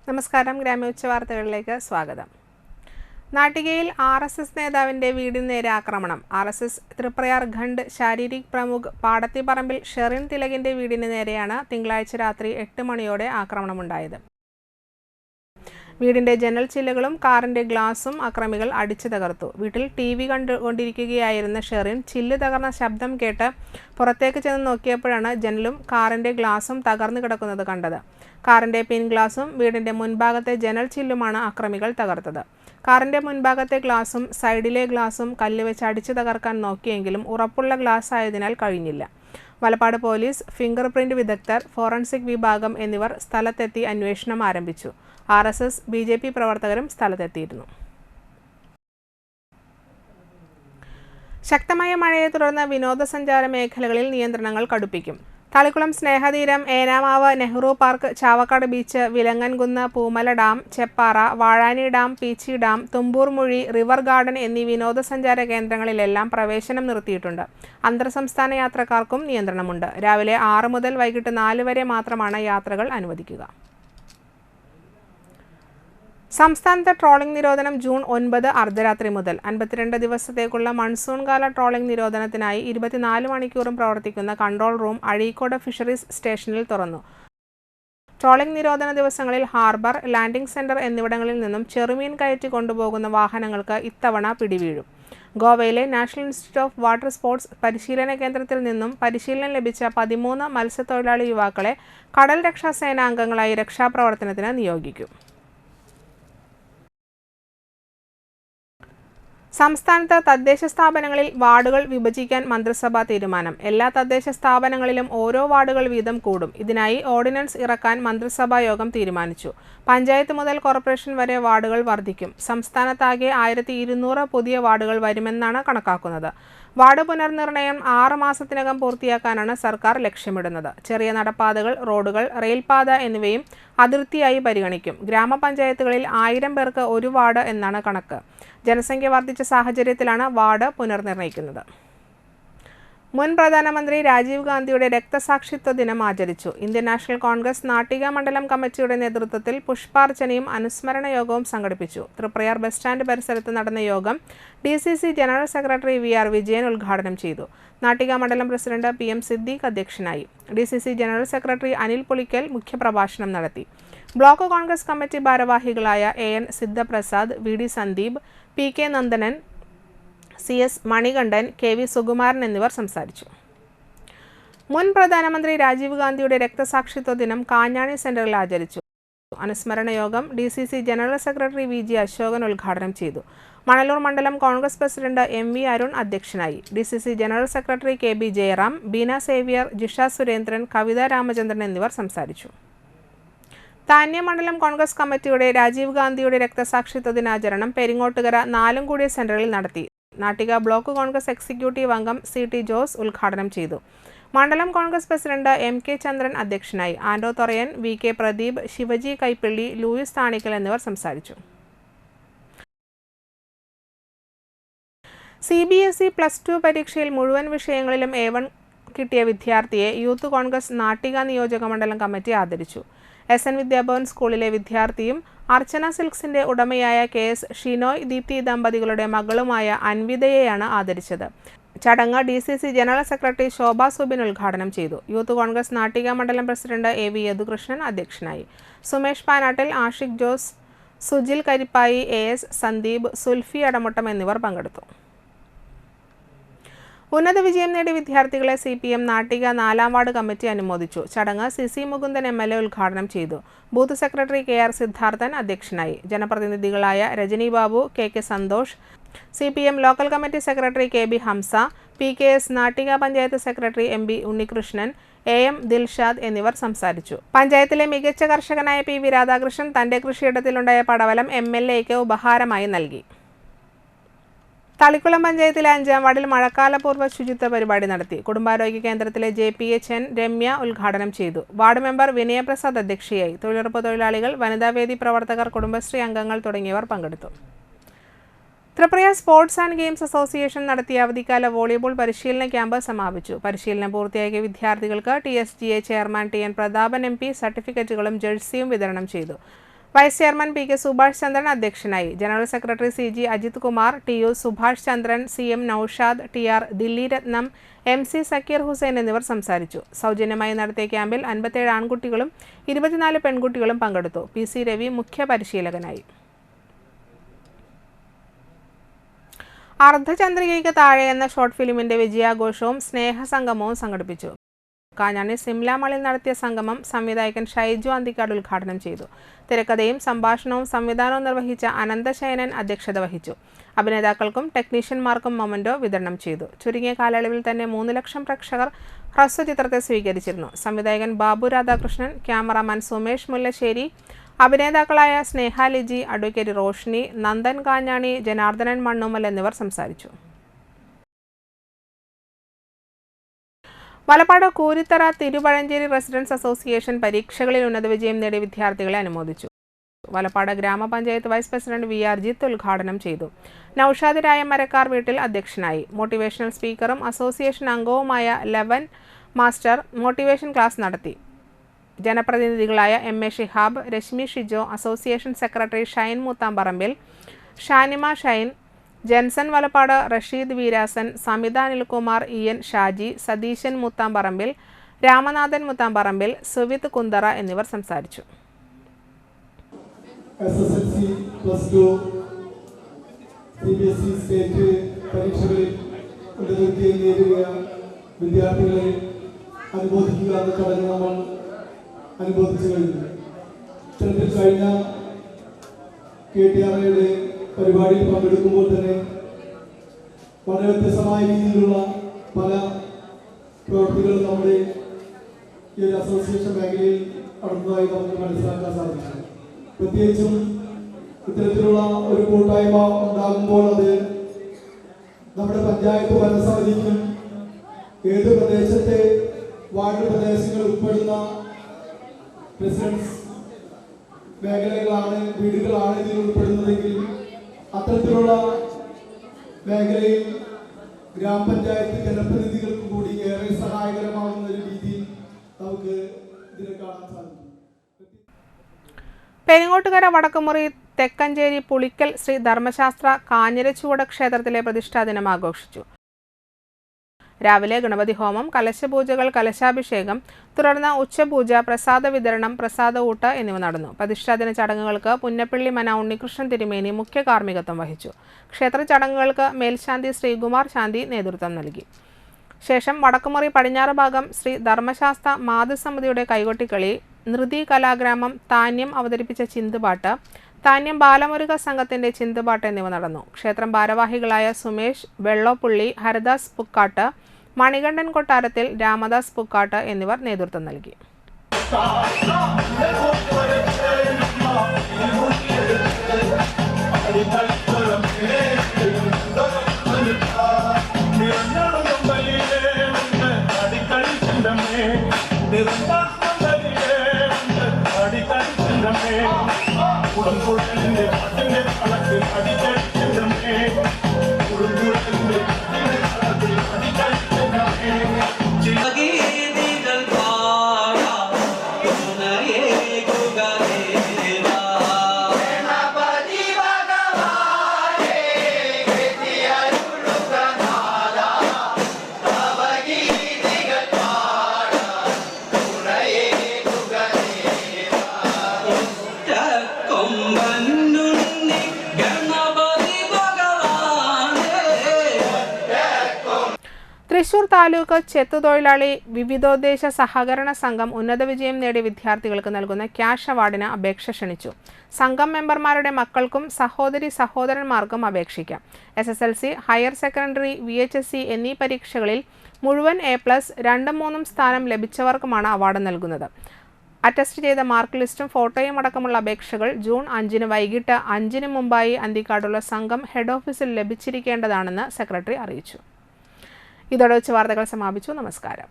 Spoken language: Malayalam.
നമസ്കാരം. ഗ്രാമോച്ച വാർത്തകളിലേക്ക് സ്വാഗതം. നാട്ടികയിൽ RSS നേതാവിന്റെ വീടിന് നേരെ ആക്രമണം. RSS തൃപ്രയാർ ഖണ്ഡ് ശാരീരിക് പ്രമുഖ് പാടത്തിപ്പറമ്പിൽ ഷെറിൻ തിലകിന്റെ വീടിന് നേരെയാണ് തിങ്കളാഴ്ച രാത്രി 8 മണിയോടെ ആക്രമണമുണ്ടായത്. വീടിന്റെ ജനൽ ചില്ലുകളും കാറിന്റെ ഗ്ലാസും അക്രമികൾ അടിച്ചു തകർത്തു. വീട്ടിൽ TV കണ്ടുകൊണ്ടിരിക്കുകയായിരുന്ന ഷെറിൻ ചില്ല് തകർന്ന ശബ്ദം കേട്ട് പുറത്തേക്ക് ചെന്ന് നോക്കിയപ്പോഴാണ് ജനലും കാറിന്റെ ഗ്ലാസും തകർന്നു കിടക്കുന്നത് കണ്ടത്. കാറിന്റെ പിൻ ഗ്ലാസും വീടിന്റെ മുൻഭാഗത്തെ ജനൽ ചില്ലുമാണ് അക്രമികൾ തകർത്തത്. കാറിന്റെ മുൻഭാഗത്തെ ഗ്ലാസും സൈഡിലെ ഗ്ലാസും കല്ലുവെച്ച് അടിച്ചു തകർക്കാൻ നോക്കിയെങ്കിലും ഉറപ്പുള്ള ഗ്ലാസ് ആയതിനാൽ കഴിഞ്ഞില്ല. വലപ്പാട് പോലീസ്, ഫിംഗർ പ്രിന്റ് വിദഗ്ധർ, ഫോറൻസിക് വിഭാഗം എന്നിവർ സ്ഥലത്തെത്തി അന്വേഷണം ആരംഭിച്ചു. RSS BJP പ്രവർത്തകരും സ്ഥലത്തെത്തിയിരുന്നു. ശക്തമായ മഴയെ തുടർന്ന് വിനോദസഞ്ചാര മേഖലകളിൽ നിയന്ത്രണങ്ങൾ കടുപ്പിക്കും. Thalikulam Snehatheeram, Enamavu, Nehru park, Chavakkad beach, Vilangankunnu, Poomala dam, Cheppara, Vazhani dam, Peechi dam, Thumboor Muzhi, river garden എന്നീ വിനോദസഞ്ചാര കേന്ദ്രങ്ങളിലെല്ലാം പ്രവേശനം നിർത്തിയിട്ടുണ്ട്. അന്തർ സംസ്ഥാന യാത്രക്കാർക്കും നിയന്ത്രണമുണ്ട്. രാവിലെ 6 മുതൽ വൈകിട്ട് 4 വരെ മാത്രമാണ് യാത്രകൾ അനുവദിക്കുക. സംസ്ഥാനത്തെ ട്രോളിംഗ് നിരോധനം ജൂൺ 9 അർദ്ധരാത്രി മുതൽ. 52 ദിവസത്തേക്കുള്ള മൺസൂൺ കാല ട്രോളിംഗ് നിരോധനത്തിനായി 24 മണിക്കൂറും പ്രവർത്തിക്കുന്ന കൺട്രോൾ റൂം അഴീക്കോട് ഫിഷറീസ് സ്റ്റേഷനിൽ തുറന്നു. ട്രോളിംഗ് നിരോധന ദിവസങ്ങളിൽ ഹാർബർ, ലാൻഡിംഗ് സെന്റർ എന്നിവിടങ്ങളിൽ നിന്നും ചെറുമീൻ കയറ്റി കൊണ്ടുപോകുന്ന വാഹനങ്ങൾക്ക് ഇത്തവണ പിടിവീഴും. ഗോവയിലെ national institute of water sports പരിശീലന കേന്ദ്രത്തിൽ നിന്നും പരിശീലനം ലഭിച്ച 13 മത്സ്യത്തൊഴിലാളി യുവാക്കളെ കടൽ രക്ഷാസേന അംഗങ്ങളായി രക്ഷാപ്രവർത്തനത്തിന് നിയോഗിക്കും. സംസ്ഥാനത്ത് തദ്ദേശ സ്ഥാപനങ്ങളിൽ വാർഡുകൾ വിഭജിക്കാൻ മന്ത്രിസഭാ തീരുമാനം. എല്ലാ തദ്ദേശ സ്ഥാപനങ്ങളിലും ഓരോ വാർഡുകൾ വീതം കൂടും. ഇതിനായി ഓർഡിനൻസ് ഇറക്കാൻ മന്ത്രിസഭാ യോഗം തീരുമാനിച്ചു. പഞ്ചായത്ത് മുതൽ കോർപ്പറേഷൻ വരെ വാർഡുകൾ വർദ്ധിക്കും. സംസ്ഥാനത്താകെ 1200 പുതിയ വാർഡുകൾ വരുമെന്നാണ് കണക്കാക്കുന്നത്. വാർഡ് പുനർനിർണയം 6 മാസത്തിനകം പൂർത്തിയാക്കാനാണ് സർക്കാർ ലക്ഷ്യമിടുന്നത്. ചെറിയ നടപ്പാതകൾ, റോഡുകൾ, റെയിൽപാത എന്നിവയും അതിർത്തിയായി പരിഗണിക്കും. ഗ്രാമപഞ്ചായത്തുകളിൽ 1000 പേർക്ക് ഒരു വാർഡ് എന്നാണ് കണക്ക്. ജനസംഖ്യ വർദ്ധിച്ച സാഹചര്യത്തിലാണ് വാർഡ് പുനർനിർണയിക്കുന്നത്. മുൻ പ്രധാനമന്ത്രി രാജീവ് ഗാന്ധിയുടെ രക്തസാക്ഷിത്വ ദിനം ആചരിച്ചു. ഇന്ത്യൻ നാഷണൽ കോൺഗ്രസ് നാട്ടിക മണ്ഡലം കമ്മിറ്റിയുടെ നേതൃത്വത്തിൽ പുഷ്പാർച്ചനയും അനുസ്മരണ യോഗവും സംഘടിപ്പിച്ചു. തൃപ്രയാർ ബസ് സ്റ്റാൻഡ് പരിസരത്ത് നടന്ന യോഗം DCC general secretary VR Vijayan ഉദ്ഘാടനം ചെയ്തു. നാട്ടിക മണ്ഡലം പ്രസിഡന്റ് PM സിദ്ദീഖ് അധ്യക്ഷനായി. DCC general secretary Anil Pulikkal മുഖ്യപ്രഭാഷണം നടത്തി. ബ്ലോക്ക് കോൺഗ്രസ് കമ്മിറ്റി ഭാരവാഹികളായ AN Sidhaprasad, VD Sandeep, PK Nandanan, CS Manikandan, KV Sukumaran എന്നിവർ സംസാരിച്ചു. മുൻ പ്രധാനമന്ത്രി രാജീവ് ഗാന്ധിയുടെ രക്തസാക്ഷിത്വ ദിനം കാഞ്ഞാണി സെന്ററിൽ ആചരിച്ചു. അനുസ്മരണ യോഗം DCC general secretary VG Ashokan ഉദ്ഘാടനം ചെയ്തു. മണലൂർ മണ്ഡലം കോൺഗ്രസ് പ്രസിഡന്റ് MV അരുൺ അധ്യക്ഷനായി. DCC general secretary KB Jayaram, Beena Xavier, Jisha Surendran, Kavitha Ramachandran എന്നിവർ സംസാരിച്ചു. താന്യ മണ്ഡലം കോൺഗ്രസ് കമ്മിറ്റിയുടെ രാജീവ് ഗാന്ധിയുടെ രക്തസാക്ഷിത്വ ദിനാചരണം പെരിങ്ങോട്ടുകര നാലുംകൂടിയ സെന്ററിൽ നടത്തി. നാട്ടിക ബ്ലോക്ക് കോൺഗ്രസ് എക്സിക്യൂട്ടീവ് അംഗം CT ജോസ് ഉദ്ഘാടനം ചെയ്തു. മണ്ഡലം കോൺഗ്രസ് പ്രസിഡന്റ് MK ചന്ദ്രൻ അധ്യക്ഷനായി. ആൻഡോ തൊറയൻ, VK പ്രദീപ്, ശിവജി കൈപ്പിള്ളി, ലൂയിസ് താണിക്കൽ എന്നിവർ സംസാരിച്ചു. CBSE +2 പരീക്ഷയിൽ മുഴുവൻ വിഷയങ്ങളിലും A1 കിട്ടിയ വിദ്യാർത്ഥിയെ യൂത്ത് കോൺഗ്രസ് നാട്ടിക നിയോജക മണ്ഡലം കമ്മിറ്റി ആദരിച്ചു. SN വിദ്യാഭവൻ സ്കൂളിലെ വിദ്യാർത്ഥിയും അർച്ചന സിൽക്സിന്റെ ഉടമയായ KS ഷിനോയ് ദീപ്തി ദമ്പതികളുടെ മകളുമായ അൻവിതയെയാണ് ആദരിച്ചത്. ചടങ്ങ് DCC ജനറൽ സെക്രട്ടറി ശോഭ സുബിൻ ഉദ്ഘാടനം ചെയ്തു. യൂത്ത് കോൺഗ്രസ് നാട്ടിക മണ്ഡലം പ്രസിഡന്റ് AV യദുകൃഷ്ണൻ അധ്യക്ഷനായി. സുമേഷ് പാനാട്ടിൽ, ആഷിഖ് ജോസ്, സുജിൽ കരിപ്പായി, AS സന്ദീപ്, സുൽഫി അടമുട്ടം എന്നിവർ പങ്കെടുത്തു. ഉന്നത വിജയം നേടിയ വിദ്യാർത്ഥികളെ CPM നാട്ടിക 4ാം വാർഡ് കമ്മിറ്റി അനുമോദിച്ചു. ചടങ്ങ് CC മുകുന്ദൻ MLA ഉദ്ഘാടനം ചെയ്തു. ബൂത്ത് സെക്രട്ടറി KR സിദ്ധാർത്ഥൻ അധ്യക്ഷനായി. ജനപ്രതിനിധികളായ Rajani Babu, KK Santhosh, CPM local committee secretary KB Hamsa, PKS Nattika panchayat secretary MB Unnikrishnan, AM Dilshad എന്നിവർ സംസാരിച്ചു. പഞ്ചായത്തിലെ മികച്ച കർഷകനായ PV രാധാകൃഷ്ണൻ തന്റെ കൃഷിയിടത്തിലുണ്ടായ പടവലം MLAക്ക് ഉപഹാരമായി നൽകി. തളിക്കുളം പഞ്ചായത്തിലെ 5ാം വാർഡിൽ മഴക്കാലപൂർവ്വ ശുചിത്വ പരിപാടി നടത്തി. കുടുംബാരോഗ്യ കേന്ദ്രത്തിലെ JPHN രമ്യ ഉദ്ഘാടനം ചെയ്തു. വാർഡ് മെമ്പർ വിനയപ്രസാദ് അധ്യക്ഷയായി. തൊഴിലുറപ്പ് തൊഴിലാളികൾ, വനിതാവേദി പ്രവർത്തകർ, കുടുംബശ്രീ അംഗങ്ങൾ തുടങ്ങിയവർ പങ്കെടുത്തു. Triprayar sports and games association നടത്തിയ അവധിക്കാല വോളിബോൾ പരിശീലന ക്യാമ്പ് സമാപിച്ചു. പരിശീലനം പൂർത്തിയാക്കിയ വിദ്യാർത്ഥികൾക്ക് TSGA chairman TN Prathapan MP സർട്ടിഫിക്കറ്റുകളും ജേഴ്സിയും വിതരണം ചെയ്തു. Vice chairman P K Subhash Chandran അധ്യക്ഷനായി. General secretary CG Ajith Kumar, TU Subhash Chandran, CM Noushad, TR Dilli Rathnam, MC Zakir Hussain എന്നിവർ സംസാരിച്ചു. സൗജന്യമായി നടത്തിയ ക്യാമ്പിൽ 57 ആൺകുട്ടികളും 24 പെൺകുട്ടികളും പങ്കെടുത്തു. PC രവി മുഖ്യ പരിശീലകനായി. അർദ്ധചന്ദ്രികയ്ക്ക് താഴെ എന്ന ഷോർട്ട് ഫിലിമിന്റെ വിജയാഘോഷവും സ്നേഹസംഗമവും സംഘടിപ്പിച്ചു. കാഞ്ഞാണി സിംല മാളിൽ നടത്തിയ സംഗമം സംവിധായകൻ ഷൈജു അന്തിക്കാട് ഉദ്ഘാടനം ചെയ്തു. തിരക്കഥയും സംഭാഷണവും സംവിധാനവും നിർവഹിച്ച അനന്തശയനൻ അധ്യക്ഷത വഹിച്ചു. അഭിനേതാക്കൾക്കും ടെക്നീഷ്യന്മാർക്കും മൊമന്റോ വിതരണം ചെയ്തു. ചുരുങ്ങിയ കാലയളവിൽ തന്നെ 3 ലക്ഷം പ്രേക്ഷകർ ഹ്രസ്വചിത്രത്തെ സ്വീകരിച്ചിരുന്നു. സംവിധായകൻ ബാബു രാധാകൃഷ്ണൻ, ക്യാമറാമാൻ സുമേഷ് മുല്ലശ്ശേരി, അഭിനേതാക്കളായ സ്നേഹ ലിജി, അഡ്വക്കേറ്റ് റോഷ്നി, നന്ദൻ കാഞ്ഞാണി, ജനാർദ്ദനൻ മണ്ണുമൽ എന്നിവർ സംസാരിച്ചു. വലപ്പാട് കൂരിത്തറ തിരുവഴഞ്ചേരി റെസിഡൻസ് അസോസിയേഷൻ പരീക്ഷകളിൽ ഉന്നത വിജയം നേടിയ വിദ്യാർത്ഥികളെ അനുമോദിച്ചു. വലപ്പാട് ഗ്രാമപഞ്ചായത്ത് വൈസ് പ്രസിഡന്റ് VR ജിത്ത് ഉദ്ഘാടനം ചെയ്തു. നൌഷാദ് രായമരക്കാർ വീട്ടിൽ അധ്യക്ഷനായി. മോട്ടിവേഷണൽ സ്പീക്കറും അസോസിയേഷൻ അംഗവുമായ ലെവൻ മാസ്റ്റർ മോട്ടിവേഷൻ ക്ലാസ് നടത്തി. ജനപ്രതിനിധികളായ MA Shihab, Reshmi Shijo, association secretary Shine Moothamparambil, Shanima Shine, Jenson Valappad, Rasheed Veerasan, Samitha Anilkumar, EN Shaji, Satheesan Muthamparambil, Ramanathan Muthamparambil, Suvith Kunthara എന്നിവർ സംസാരിച്ചു. SSLC, +2, CBSE സ്റ്റേറ്റ് പരീക്ഷകളിൽ ഉന്നത വിജയം നേടിയ വിദ്യാർത്ഥികളെ അനുമോദിക്കുക എന്ന ചടങ്ങ് നമ്മൾ അനുമോദിച്ചു കഴിഞ്ഞു. ഇത്തരത്തിൽ കഴിഞ്ഞ KTRAയുടെ പരിപാടിയിൽ പങ്കെടുക്കുമ്പോൾ തന്നെ വളരെ വ്യത്യസ്തമായ രീതിയിലുള്ള പല പ്രവൃത്തികളും നമ്മുടെ ഈ ഒരു അസോസിയേഷൻ മേഖലയിൽ നടന്നതായി നമുക്ക് മനസ്സിലാക്കാൻ സാധിച്ചു. പ്രത്യേകിച്ചും ഇത്തരത്തിലുള്ള ഒരു കൂട്ടായ്മ ഉണ്ടാകുമ്പോൾ അത് നമ്മുടെ പഞ്ചായത്ത് ഭരണസമിതിക്കും ഏത് പ്രദേശത്തെ വാർഡ് പ്രദേശങ്ങൾ ഉൾപ്പെടുന്ന റെസിഡൻസ് മേഖലകളാണ്, വീടുകളാണ് ഇതിൽ ഉൾപ്പെടുന്നതെങ്കിൽ അത്തരത്തിലുള്ള മേഖലയിൽ ഗ്രാമപഞ്ചായത്ത് ജനപ്രതിനിധികൾക്ക് കൂടി ഏറെ സഹായകരമാകുന്ന ഒരു രീതിയിൽ നമുക്ക് ഇതിനെ കാണാൻ സാധിക്കും. പെരിങ്ങോട്ടുകര വടക്കുമുറി തെക്കഞ്ചേരി പുളിക്കൽ ശ്രീ ധർമ്മശാസ്ത്ര കാഞ്ഞിരച്ചുവട് ക്ഷേത്രത്തിലെ പ്രതിഷ്ഠാ ദിനം ആഘോഷിച്ചു. രാവിലെ ഗണപതി ഹോമം, കലശപൂജകൾ, കലശാഭിഷേകം, തുടർന്ന് ഉച്ചപൂജ, പ്രസാദ വിതരണം, പ്രസാദ ഊട്ട് എന്നിവ നടന്നു. പ്രതിഷ്ഠാദിന ചടങ്ങുകൾക്ക് പുന്നപ്പള്ളി മന ഉണ്ണികൃഷ്ണൻ തിരുമേനി മുഖ്യ കാർമ്മികത്വം വഹിച്ചു. ക്ഷേത്ര ചടങ്ങുകൾക്ക് മേൽശാന്തി ശ്രീകുമാർ ശാന്തി നേതൃത്വം നൽകി. ശേഷം വടക്കുമുറി പടിഞ്ഞാറ് ഭാഗം ശ്രീ ധർമ്മശാസ്ത്ര മാതൃസമിതിയുടെ കൈകൊട്ടിക്കളി, നൃതി കലാഗ്രാമം, താന്യം അവതരിപ്പിച്ച ചിന്തുപാട്ട്, താന്യം ബാലമുരുക സംഘത്തിന്റെ ചിന്തുപാട്ട് എന്നിവ നടന്നു. ക്ഷേത്രം ഭാരവാഹികളായ സുമേഷ് വെള്ളോപ്പുള്ളി, ഹരദാസ് പുക്കാട്ട്, മണികണ്ഠൻ കൊട്ടാരത്തിൽ, രാമദാസ് പുക്കാട്ട് എന്നിവർ നേതൃത്വം നൽകി. തൃശൂർ താലൂക്ക് ചെത്തുതൊഴിലാളി വിവിധോദ്ദേശ സഹകരണ സംഘം ഉന്നത വിജയം നേടിയ വിദ്യാർത്ഥികൾക്ക് നൽകുന്ന ക്യാഷ് അവാർഡിന് അപേക്ഷ ക്ഷണിച്ചു. സംഘം മെമ്പർമാരുടെ മക്കൾക്കും സഹോദരന്മാർക്കും അപേക്ഷിക്കാം. SSLC, ഹയർ സെക്കൻഡറി, VHSC എന്നീ പരീക്ഷകളിൽ മുഴുവൻ A+, 2, 3 സ്ഥാനം ലഭിച്ചവർക്കുമാണ് അവാർഡ് നൽകുന്നത്. അറ്റസ്റ്റ് ചെയ്ത മാർക്ക് ലിസ്റ്റും ഫോട്ടോയും അടക്കമുള്ള അപേക്ഷകൾ ജൂൺ 5 വൈകിട്ട് 5 മുമ്പായി അന്തിക്കാടുള്ള സംഘം ഹെഡ് ഓഫീസിൽ ലഭിച്ചിരിക്കേണ്ടതാണെന്ന് സെക്രട്ടറി അറിയിച്ചു. ഇതോടെ വാർത്തകൾ സമാപിച്ചു. നമസ്കാരം.